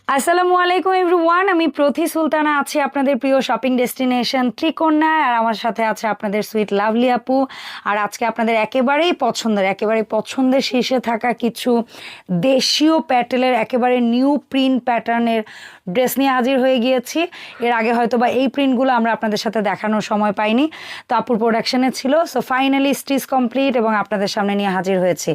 আসসালামু আলাইকুম এভরিওয়ান, আমি প্রথি সুলতানা আছি আপনাদের প্রিয় শপিং ডেস্টিনেশন ত্রিকোণায়। আর আমার সাথে আছে আপনাদের সুইট লাভলি আপু। আর আজকে আপনাদের একেবারেই পছন্দের শীর্ষে থাকা কিছু দেশীয় প্যাটেলের একেবারে নিউ প্রিন্ট প্যাটার্নের ড্রেস নিয়ে হাজির হয়ে গিয়েছি। এর আগে হয়তো বা এই প্রিন্টগুলো আমরা আপনাদের সাথে দেখানোর সময় পাইনি, তো আপুর প্রোডাকশনে ছিল। সো ফাইনালি স্টিচ কমপ্লিট এবং আপনাদের সামনে নিয়ে হাজির হয়েছি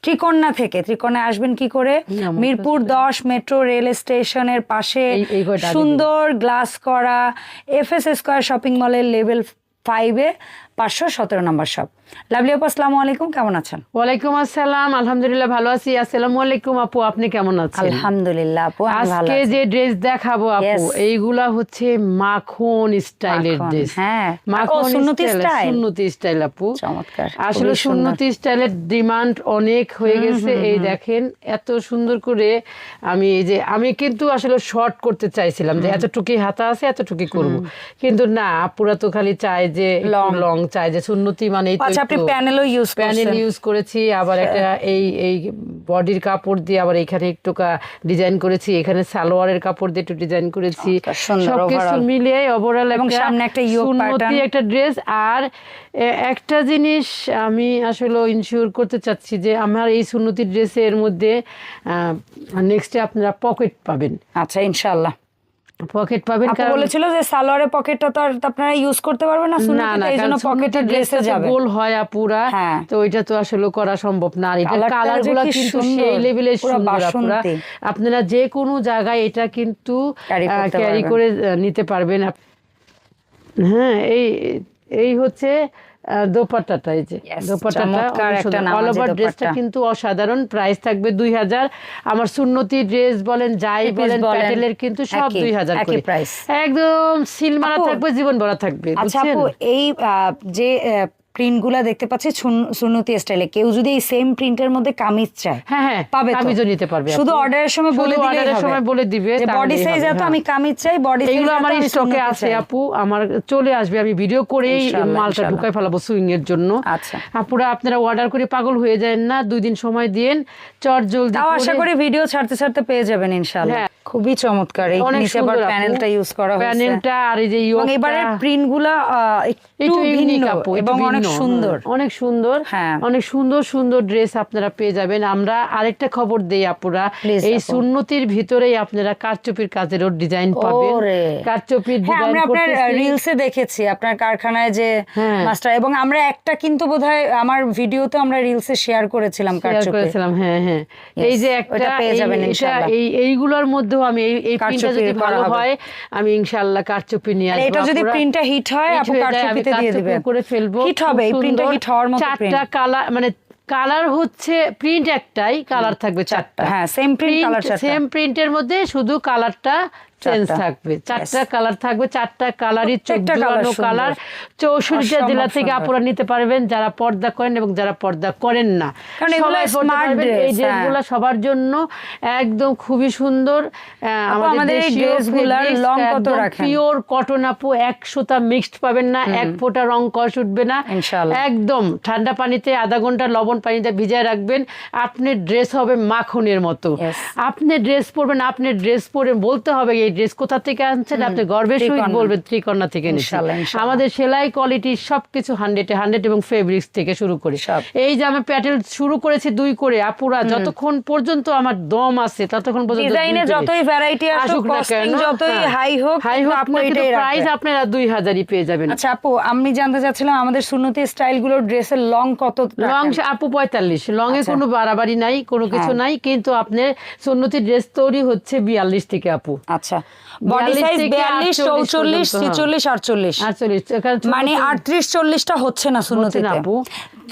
ত্রিকোণা থেকে। ত্রিকোণায় আসবেন কি করে? মিরপুর 10 মেট্রো রেল স্টেশনের পাশে সুন্দর গ্লাস করা এফএস স্কয়ার শপিং মলের লেভেল 5-এ 517 নম্বর শপ। লাভলি আপু, আসসালামু আলাইকুম, কেমন আছেন? ওয়ালাইকুম আসসালাম, আলহামদুলিল্লাহ ভালো আছি। আসসালামু আলাইকুম আপু, আপনি কেমন আছেন? আলহামদুলিল্লাহ আপু, আজকে যে ড্রেস দেখাবো আপু, এইগুলা হচ্ছে মাখন স্টাইলের ড্রেস। হ্যাঁ, মাখন সুন্নতি স্টাইল। সুন্নতি স্টাইল আপু, চমৎকার। আসলে সুন্নতি স্টাইলের ডিমান্ড অনেক হয়ে গেছে। এই দেখেন এত সুন্দর করে আমি কিন্তু আসলে শর্ট করতে চাইছিলাম যে এতটুকুই হাতা আছে এতটুকুই করব, কিন্তু না আপুরা তো খালি চায় যে লং চায় যে সুন্নতি মানে আপনি প্যানেলও ইউজ করেছি। আবার একটা এই বডির কাপড় দিয়ে আবার এখানে একটু ডিজাইন করেছি, এখানে সালোয়ারের কাপড় দিয়ে একটু ডিজাইন করেছি। সবকিছু মিলিয়ে ওভারঅল সুন্নতি একটা ড্রেস। আর একটা জিনিস আমি আসলে ইনশিওর করতে চাচ্ছি যে আমার এই সুন্নতি ড্রেসের মধ্যে নেক্সটে আপনারা পকেট পাবেন। আচ্ছা, ইনশাআল্লাহ পকেট পাবেন। কারণ বলেছিল যে সালোয়ারের পকেটটা তো আর আপনারা ইউজ করতে পারবেন না, সুন্নতিতে এইজন্য পকেটের ড্রেসে যাবে। গোল হয় আপুরা, তো ওইটা তো আসলে করা সম্ভব না। আর এটা কালারগুলো কিন্তু সেই লেভেলের সুন্দর আপুরা, আপনারা যে কোনো জায়গায় এটা কিন্তু ক্যারি করে নিতে পারবেন। হ্যাঁ, এই হচ্ছে দোপাট্টাটা। এই যে দোপাট্টাটা অল ওভার ড্রেসটা কিন্তু অসাধারণ। প্রাইস থাকবে 2000। আমার সুন্নতি ড্রেস বলেন যাই বলেন প্যাটেলের কিন্তু সব 2000 করে প্রাইস, একদম সিল মারা থাকবে, জীবন ভরা থাকবে। আচ্ছা আপু, এই যে প্রিন্টগুলা দেখতে পাচ্ছি সুন্নতি স্টাইলে, কেউ যদি এই সেম প্রিন্টের মধ্যে কামিজ চায়, হ্যাঁ পাবে, কামিজও নিতে পারবে। শুধু অর্ডারের সময় বলে দিবে যে বডি সাইজ এত, আমি কামিজ চাই, বডি সাইজ। এগুলো আমার স্টকে আছে আপু, আমার চলে আসবে, আমি ভিডিও করেই মালটা ঢুকাই ফেলাবো সুইং এর জন্য। আচ্ছা আপুরা আপনারা অর্ডার করে পাগল হয়ে যায় না, 2 দিন সময় দিন, চট জলদি। তাও আশা করি ভিডিও ছাড়তে পেয়ে যাবেন ইনশাআল্লাহ। খুবই চমৎকার। এই নিচে আবার প্যানেলটা ইউজ করা হয়েছে, প্যানেলটা আর এই যে এবং এবারের প্রিন্টগুলা একটু ভিন্ন এবং অনেক সুন্দর, অনেক সুন্দর। হ্যাঁ, অনেক সুন্দর ড্রেস আপনারা পেয়ে যাবেন। আমরা আরেকটা খবর দেই আপুরা, এই সুন্নতির ভিতরেই আপনারা কারচুপির কাজেরও ডিজাইন পাবেন। কারচুপির ডিজাইন আমরা আপনার রিলসে দেখেছি আপনার কারখানায় যে মাস্টার, এবং আমরা একটা কিন্তু বোধহয় আমার ভিডিওতে আমরা রিলসে শেয়ার করেছিলাম। হ্যাঁ, এই যে একটা পেয়ে যাবেন ইনশাআল্লাহ। এইগুলোর মধ্যেও আমি এই প্রিন্টটা যদি ভালো হয় আমি ইনশাআল্লাহ কারচুপি নিয়ে আসব। এটা যদি প্রিন্টটা হিট হয় আপু কারচুপিতে দিয়ে দিবেন, করে ফেলবো। হিট হবে, এই প্রিন্টটা হিট হওয়ার মতো। চারটা কালার, মানে কালার হচ্ছে প্রিন্ট একটাই, কালার থাকবে 4টা। হ্যাঁ, সেম প্রিন্ট কালার 4টা, সেম প্রিন্টের মধ্যে শুধু কালারটা চেঞ্জ থাকবে। 4টা কালার থাকবে, 4টা কালারই 14 কালার। 64টা জেলা থেকে আপনারা নিতে পারবেন, যারা পর্দা করেন এবং যারা পর্দা করেন না, সবাই পড়তে পারবেন। এই ড্রেসগুলো সবার জন্য একদম খুবই সুন্দর। আমাদের এই ড্রেসগুলোর লং কত রাখেন? পিওর কটন আপু, 1 সুতা মিক্সড পাবেন না, 1 ফোঁটা রং কষ উঠবে না ইনশাআল্লাহ। একদম ঠান্ডা পানিতে আধা ঘন্টা লবণ পানিতে ভিজায় রাখবেন, আপনার ড্রেস হবে মাখনের মতো। আপনি ড্রেস পরবেন, আপনি ড্রেস পরে বলতে হবে এই ড্রেস কোথা থেকে আনছেন, আপনি গর্বের সহিত বলবেন ত্রিকোণা থেকে নিয়েছি। আমাদের সেলাই কোয়ালিটি সবকিছু 100 এবং ফেব্রিক্স থেকে শুরু করে এই যে আমি প্যাটেল শুরু করেছি 2 করে আপুরা, যতক্ষণ পর্যন্ত আমার দম আছে ততক্ষণ পর্যন্ত ডিজাইনে যতই ভ্যারাইটি আসুক, কস্টিং যতই হাই হোক, প্রাইস আপনারা 2000ই পেয়ে যাবেন। আচ্ছা আপু, আমি জানতে চাচ্ছিলাম আমাদের সুন্নতি স্টাইলগুলোর ড্রেসের লং কত? লং আপু 45। লং এ কোনো বাড়াবাড়ি নাই, কোনো কিছু নাই, কিন্তু আপনার সুন্নতি ড্রেস তৈরি হচ্ছে 42 থেকে আপু। আচ্ছা, বডি সাইজ 42, 44, 46, 48, মানে 38, 40টা হচ্ছে না সুন্নতিতে আপু।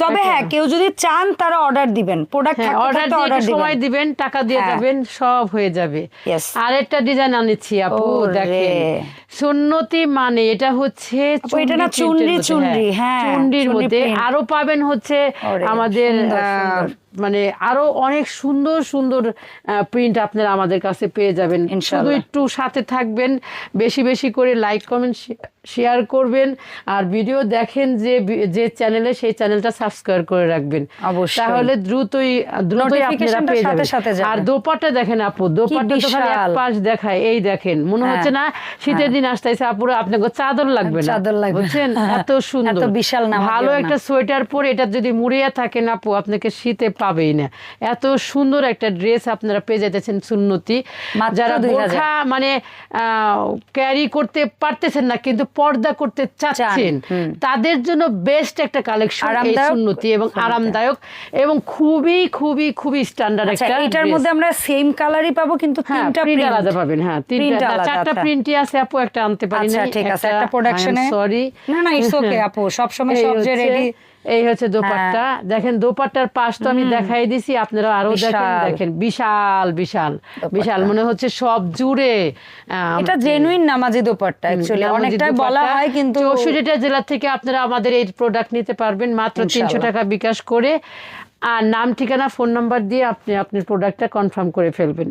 তবে হ্যাঁ, কেউ যদি চান তারা অর্ডার দিবেন, প্রোডাক্ট অর্ডার সময় দিবেন, টাকা দিয়ে যাবেন, সব হয়ে যাবে। আরেকটা ডিজাইন আনেছি আপু, দেখেন সুন্নতি মানে এটা হচ্ছে চুনরির মধ্যে আরো পাবেন হচ্ছে আমাদের মানে আরো অনেক সুন্দর প্রিন্ট আপনারা আমাদের কাছে পেয়ে যাবেন। শুধু একটু সাথে থাকবেন, বেশি করে লাইক কমেন্ট শেয়ার করবেন, আর ভিডিও দেখেন যে চ্যানেলে, সেই চ্যানেলটা সাবস্ক্রাইব করে রাখবেন, অবশ্যই। তাহলে দ্রুতই আপনারা পেয়ে যাবেন। আর দোপাট্টা দেখেন আপু, দোপাট্টা তো খালি এক পাশ দেখায়, এই দেখেন মনে হচ্ছে না শীতের দিন আসতেছে আপুরা, আপনাকে চাদর লাগবে না, বুঝছেন? এত সুন্দর, বিশাল না, ভালো একটা সোয়েটার পরে এটা যদি মুড়িয়ে থাকেন আপু, আপনাকে শীতে পাবেই না। এত সুন্দর একটা ড্রেস আপনারা পেয়ে যেতেছেন সুন্নতি। যারা বোরখা মানে ক্যারি করতে পারতেছেন না কিন্তু পর্দা করতে চাচ্ছেন, তাদের জন্য বেস্ট একটা কালেকশন এই সুন্নতি, এবং আরামদায়ক এবং খুবই খুবই খুবই স্ট্যান্ডার্ড একটা। এটার মধ্যে আমরা সেম কালারই পাবো কিন্তু তিনটা প্রিন্ট আলাদা পাবেন। হ্যাঁ, তিনটা চারটা প্রিন্টই আছে আপু, একটা আনতে পারি না। ঠিক আছে, একটা প্রোডাকশনে, সরি, না ইটস ওকে আপু, সব সময় সব যে রেডি। এই হচ্ছে দোপাট্টা, দেখেন দোপাট্টার পাশ তো আমি দেখাই দিছি, আপনারা আরো দেখেন বিশাল বিশাল বিশাল, মনে হচ্ছে সব জুড়ে। এটা জেনুইন নামাজি দোপাট্টা, অ্যাকচুয়ালি অনেকটাই বলা হয়, কিন্তু 64টা জেলা থেকে আপনারা আমাদের এই প্রোডাক্ট নিতে পারবেন মাত্র 300 টাকা বিকাশ করে, আর নাম, ঠিকানা, ফোন নাম্বার দিয়ে আপনি আপনার প্রোডাক্টটা কনফার্ম করে ফেলবেন।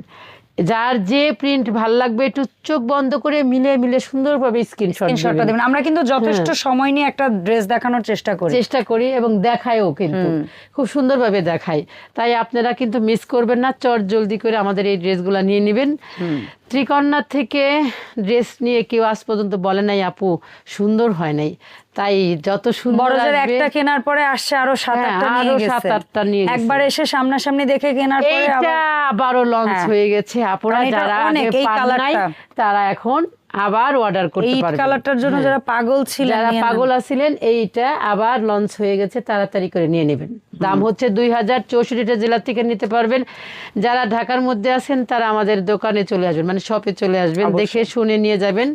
যার যে প্রিন্ট ভালো লাগবে একটু চোখ বন্ধ করে মিলে সুন্দরভাবে স্ক্রিনশটটা দিবেন। আমরা কিন্তু যথেষ্ট সময় নিয়ে একটা ড্রেস দেখানোর চেষ্টা করি এবং দেখায়ও, কিন্তু খুব সুন্দরভাবে দেখাই, তাই আপনারা কিন্তু মিস করবেন না, চট জলদি করে আমাদের এই ড্রেসগুলো নিয়ে নেবেন। ত্রিকন্যা থেকে ড্রেস নিয়ে কেউ আজ পর্যন্ত বলে নাই আপু সুন্দর হয় নাই, তাই যত সুন্দর একটা কেনার পরে আসছে আরো 7-8টা নিয়ে গেছে, একবার এসে সামনাসামনি দেখে কেনার পরে এটা আবারও লঞ্চ হয়ে গেছে। আপুরা যারা আগে পান নাই তারা এখন আবার অর্ডার করতে পারবেন। এই কালারটার জন্য যারা পাগল ছিলেন, যারা পাগল আছিলেন, এইটা আবার লঞ্চ হয়ে গেছে, তাড়াতাড়ি করে নিয়ে নেবেন। দাম হচ্ছে 2000, 64টা জেলা থেকে নিতে পারবেন। যারা ঢাকার মধ্যে আছেন তারা আমাদের দোকানে চলে আসবেন, মানে শপে চলে আসবেন, দেখে শুনে নিয়ে যাবেন,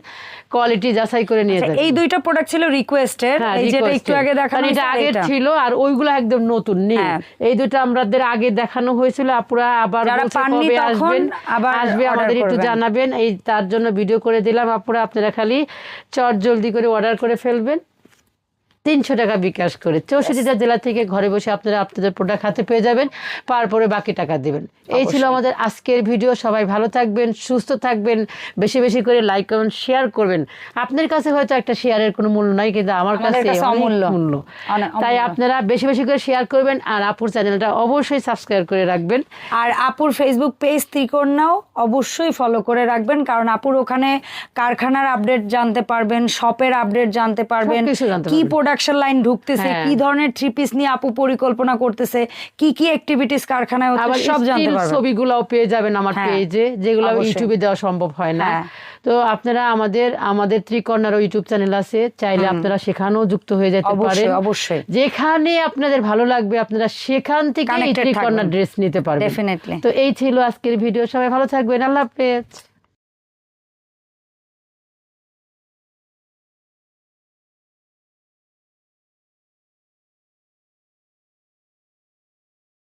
কোয়ালিটি যাচাই করে নিয়ে যাবেন। এই দুইটা প্রোডাক্ট ছিল রিকোয়েস্টেড, এই যেটা একটু আগে দেখানো হয়েছে, এটা আগে ছিল, আর ওইগুলো একদম নতুন নেই। এই দুটো আমাদের আগে দেখানো হয়েছিল, আপুরা আবার কবে আসবেন, আমাদের একটু জানাবেন, এই তার জন্য ভিডিও করে দিলাম। আপুরা আপনারা খালি চট জলদি করে অর্ডার করে ফেলবেন, 300 টাকা বিকাশ করে। 64টা জেলা থেকে ঘরে বসে আপনারা আপনাদের প্রোডাক্ট হাতে পেয়ে যাবেন, তারপরে বাকি টাকা দিবেন। এই ছিল আমাদের আজকের ভিডিও। সবাই ভালো থাকবেন, সুস্থ থাকবেন, বেশি বেশি করে লাইক কমেন্ট শেয়ার করবেন। আপনার কাছে হয়তো একটা শেয়ারের কোনো মূল্য নাই, কিন্তু আমার কাছে অমূল্য মূল্য, তাই আপনারা বেশি বেশি করে শেয়ার করবেন, আর আপুর চ্যানেলটা অবশ্যই সাবস্ক্রাইব করে রাখবেন, আর আপুর ফেসবুক পেজ ত্রিকন্যাও অবশ্যই ফলো করে রাখবেন, কারণ আপুর ওখানে কারখানার আপডেট জানতে পারবেন, শপের আপডেট জানতে পারবেন, কি প্রোডাকশন লাইন ঢুকতেছে, কি ধরনের থ্রি পিস নিয়ে আপু পরিকল্পনা করতেছে, কি কি অ্যাক্টিভিটিস কারখানায় হচ্ছে, সব জানতে পারবেন। ছবিগুলোও পেয়ে যাবেন আমার পেজে, যেগুলো ইউটিউবে দেওয়া সম্ভব হয় না। তো আপনারা আমাদের ত্রিকন্যার ইউটিউব চ্যানেল আছে, চাইলে আপনারা সেখানেও যুক্ত হয়ে যেতে পারেন। অবশ্যই যেখানে আপনাদের ভালো লাগবে আপনারা সেখান থেকে ত্রিকন্যার ড্রেস নিতে পারবেন। ডেফিনেটলি। তো এই ছিল আজকের ভিডিও, সবাই ভালো থাকবেন, আল্লাহ হাফেজ।